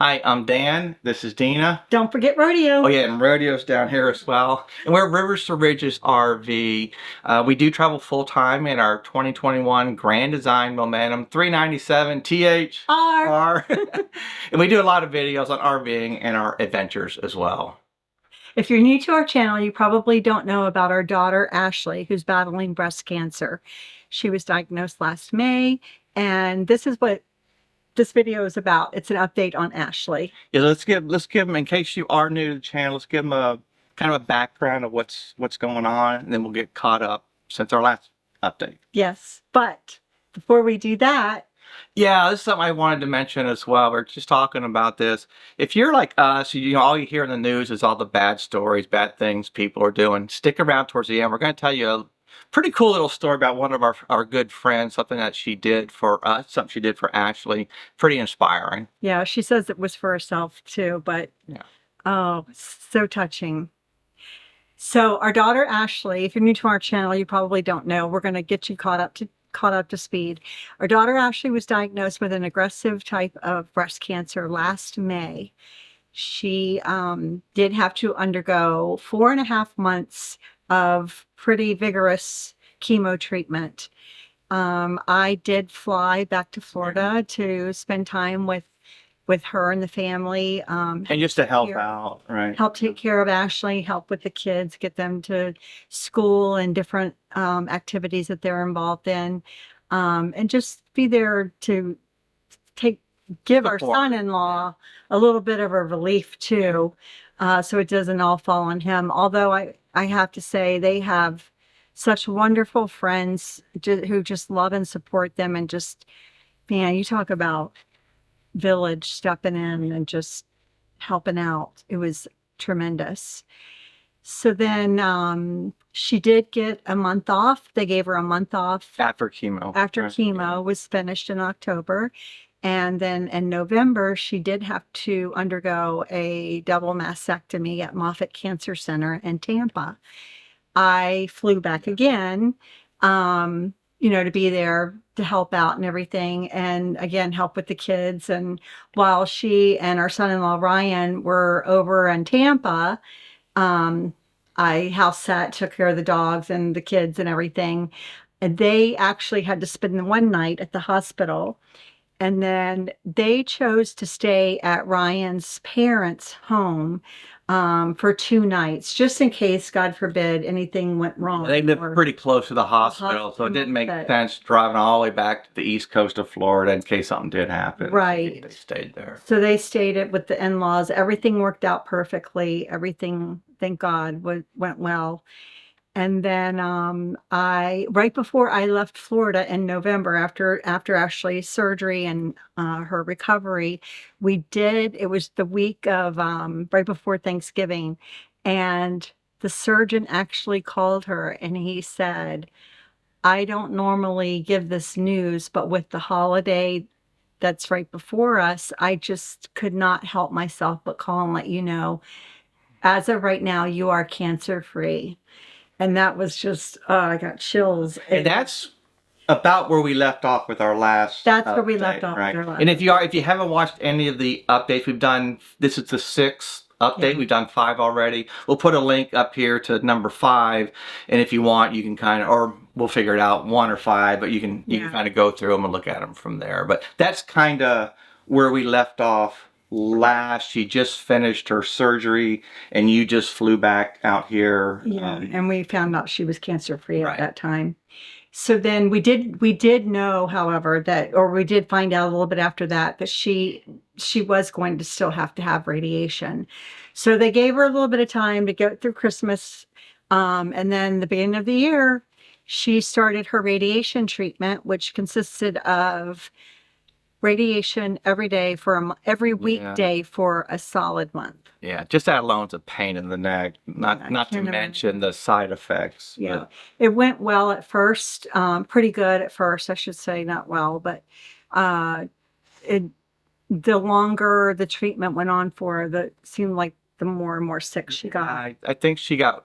Hi, I'm Dan. This is Dina. Don't forget rodeo. Oh yeah, and rodeo's down here as well. And we're Rivers to Ridges RV. We do travel full time in our 2021 Grand Design Momentum 397 R. THR. And we do a lot of videos on RVing and our adventures as well. If you're new to our channel, you probably don't know about our daughter, Ashley, who's battling breast cancer. She was diagnosed last May, and this is what this video is about. It's an update on Ashley. Yeah, let's give them, in case you are new to the channel, let's give them a kind of a background of what's going on, and then we'll get caught up since our last update. Yes, but before we do that, yeah, this is something I wanted to mention as well. We're just talking about this. If you're like us, all you hear in the news is all the bad stories, bad things people are doing. Stick around towards the end. We're going to tell you a pretty cool little story about one of our good friends, something that she did for us, something she did for Ashley. Pretty inspiring. Yeah, she says it was for herself too, but yeah. Oh, so touching. So our daughter Ashley, if you're new to our channel, you probably don't know. We're going to get you caught up to speed. Our daughter Ashley was diagnosed with an aggressive type of breast cancer last May. She did have to undergo 4.5 months of pretty vigorous chemo treatment. I did fly back to Florida to spend time with her and the family. And just to help out, right? Help take care of Ashley, help with the kids, get them to school and different activities that they're involved in. And just be there to give our son-in-law a little bit of a relief too. So it doesn't all fall on him. Although I have to say they have such wonderful friends who just love and support them, and just, man, you talk about village stepping in and just helping out. It was tremendous. So then she did get a month off. They gave her a month off after chemo. After chemo was finished in October. And then in November, she did have to undergo a double mastectomy at Moffitt Cancer Center in Tampa. I flew back again, to be there to help out and everything, and again help with the kids. And while she and our son-in-law Ryan were over in Tampa, I house sat, took care of the dogs and the kids and everything. And they actually had to spend one night at the hospital, and then they chose to stay at Ryan's parents' home for 2 nights, just in case, God forbid, anything went wrong. They lived pretty close to the hospital, so it didn't make sense driving all the way back to the east coast of Florida in case something did happen. Right. They stayed there. So they stayed with the in-laws. Everything worked out perfectly. Everything, thank God, went well. And then right before I left Florida in November, after Ashley's surgery and her recovery, it was the week of right before Thanksgiving, and the surgeon actually called her and he said, I don't normally give this news, but with the holiday that's right before us, I just could not help myself but call and let you know, as of right now, you are cancer-free. And that was just, I got chills. And that's about where we left off with our last. That's where we left off with our last. And if you haven't watched any of the updates we've done, this is the 6th update. Yeah. We've done 5 already. We'll put a link up here to number 5, and if you want, you can kind of, or we'll figure it out, 1 or 5, but you can kind of go through them and look at them from there. But that's kind of where we left off. She just finished her surgery, and you just flew back out here. Yeah, and we found out she was cancer-free at that time. So then we did know, however, we did find out a little bit after that she was going to still have to have radiation. So they gave her a little bit of time to get through Christmas, and then the beginning of the year, she started her radiation treatment, which consisted of radiation every day every weekday for a solid month. Yeah, just that alone's a pain in the neck. Not to mention the side effects. Yeah, it went well at first, pretty good at first, I should say, not well, but the longer the treatment went on for, it seemed like the more and more sick she got. I think she got.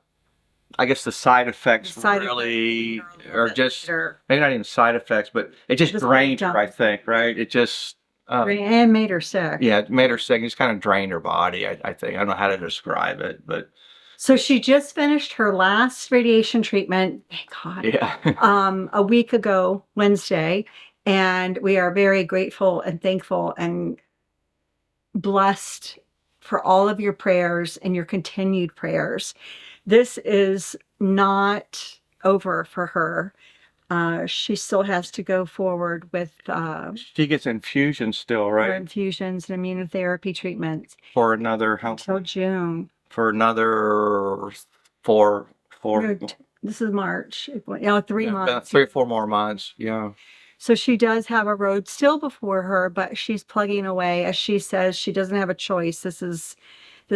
I guess the side effects really are just maybe not even side effects, but it just drained her, I think, right? It just And made her sick. Yeah, it made her sick. It just kind of drained her body, I think. I don't know how to describe it, but So she just finished her last radiation treatment, thank God, yeah. a week ago, Wednesday. And we are very grateful and thankful and blessed for all of your prayers and your continued prayers. This is not over for her. She still has to go forward with She gets infusions still, her right? infusions and immunotherapy treatments For another how? until June. For another four, No, this is March. 3 yeah, about months. 3 or 4 more months. Yeah. So she does have a road still before her, but she's plugging away. As she says, she doesn't have a choice.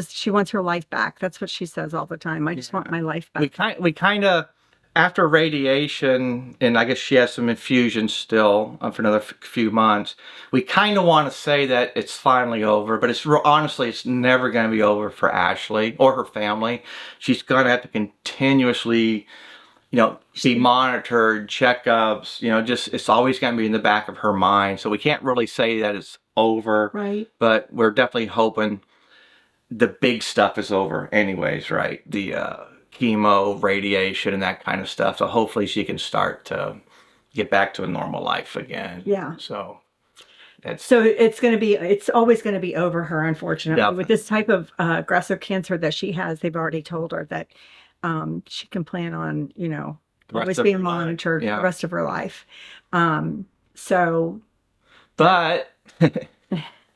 She wants her life back. That's what she says all the time. I just want my life back. We kind of after radiation, and I guess she has some infusions still for another few months. We kind of want to say that it's finally over, but honestly, it's never going to be over for Ashley or her family. She's going to have to continuously, be monitored, checkups. Just it's always going to be in the back of her mind. So we can't really say that it's over, Right. but we're definitely hoping the big stuff is over anyways, right? The chemo, radiation, and that kind of stuff. So hopefully she can start to get back to a normal life again. Yeah. So it's always going to be over her, unfortunately. Yeah. With this type of aggressive cancer that she has, they've already told her that she can plan on, always being monitored Yeah. the rest of her life. But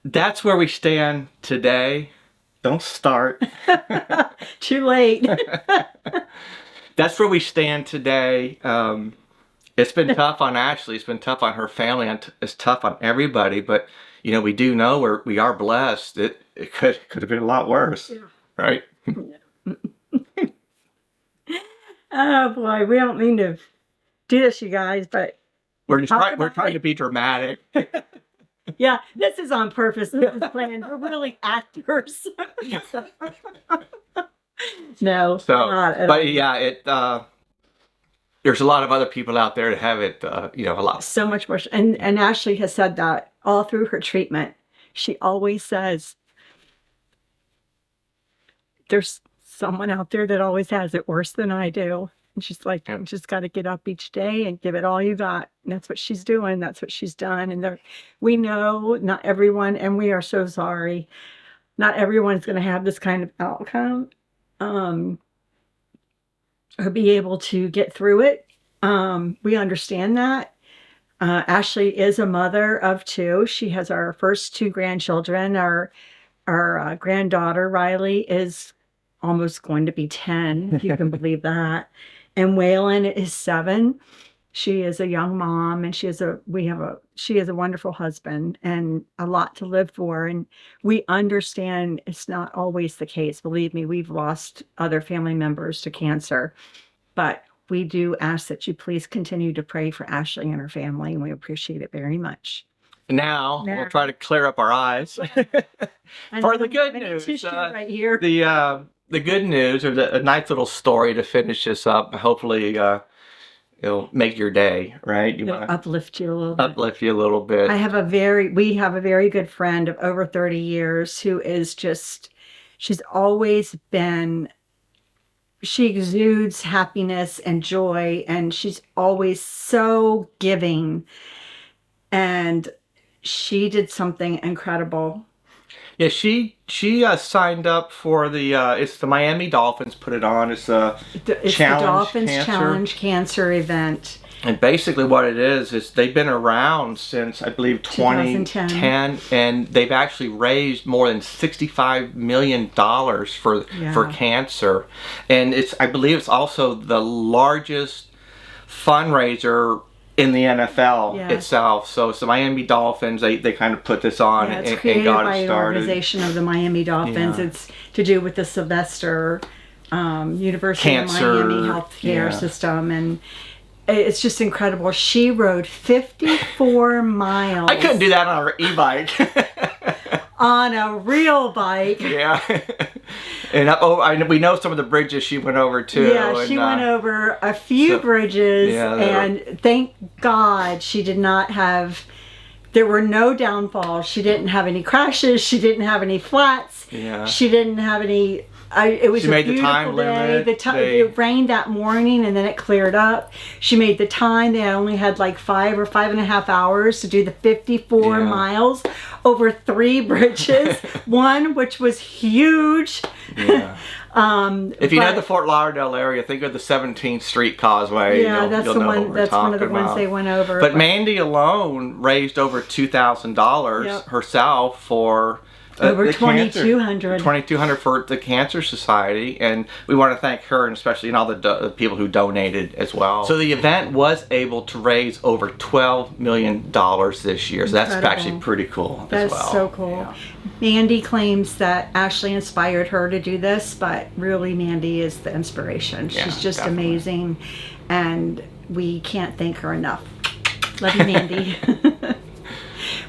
that's where we stand today. Don't start. Too late. That's where we stand today. It's been tough on Ashley. It's been tough on her family. And it's tough on everybody. But we do know we are blessed. It could have been a lot worse, right? Oh boy, we don't mean to do this, you guys, but we're trying to be dramatic. Yeah, this is on purpose. This is planned. We're really actors. No, not at all. Yeah, there's a lot of other people out there that have it, a lot. So much worse. And Ashley has said that all through her treatment. She always says, there's someone out there that always has it worse than I do. And she's like, you just got to get up each day and give it all you got. And that's what she's doing. That's what she's done. And we know not everyone, and we are so sorry, not everyone is going to have this kind of outcome or be able to get through it. We understand that. Ashley is a mother of 2. She has our first 2 grandchildren. Our granddaughter, Riley, is almost going to be 10, if you can believe that. And Waylon is 7. She is a young mom, and she has a wonderful husband and a lot to live for. And we understand it's not always the case. Believe me, we've lost other family members to cancer, but we do ask that you please continue to pray for Ashley and her family, and we appreciate it very much. Now we'll try to clear up our eyes for the good news. Right here. The good news, or a nice little story to finish this up. Hopefully, it'll make your day, right? Uplift you a little bit. Uplift you a little bit. We have a very good friend of over 30 years who is she's always been, she exudes happiness and joy, and she's always so giving. And she did something incredible. Yeah, she signed up for it's the Miami Dolphins put it on. It's the Dolphins Challenge Cancer event. And basically what it is they've been around since, I believe, 2010, and they've actually raised more than $65 million for cancer. And I believe it's also the largest fundraiser in the NFL itself. So it's the Miami Dolphins. They kind of put this on and got it started. It's created by an organization of the Miami Dolphins. Yeah. It's to do with the Sylvester University of Miami healthcare system, and it's just incredible. She rode 54 miles. I couldn't do that on her e-bike. On a real bike. Yeah. And we know some of the bridges she went over too. Yeah, she went over a few bridges, and thank God she did not have There were no downfalls. She didn't have any crashes. She didn't have any flats. Yeah. She didn't have any. It was She a made the beautiful time day. limit. It rained that morning and then it cleared up. She made the time. They only had like 5 or 5.5 hours to do the 54 Yeah. miles over 3 bridges. One which was huge. Yeah. If you know but- the Fort Lauderdale area, think of the 17th Street Causeway. Yeah, that's you'll the know what one. we're That's one of the talking ones about. they went over. But Mandy alone raised over $2,000 Yep. herself for over the cancer- 2,200. 2,200 for the Cancer Society, and we want to thank her and especially all the people who donated as well. So the event was able to raise over $12 million this year. So that's Incredible. actually pretty cool That's as well. so cool. Yeah. Mandy claims that Ashley inspired her to do this, but really Mandy is the inspiration. She's Yeah, just definitely. amazing, and we can't thank her enough. Love you, Mandy.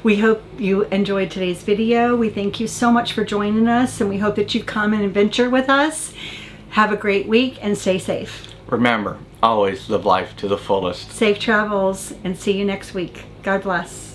We hope you enjoyed today's video. We thank you so much for joining us, and we hope that you come and adventure with us. Have a great week and stay safe. Remember, always live life to the fullest. Safe travels, and see you next week. God bless.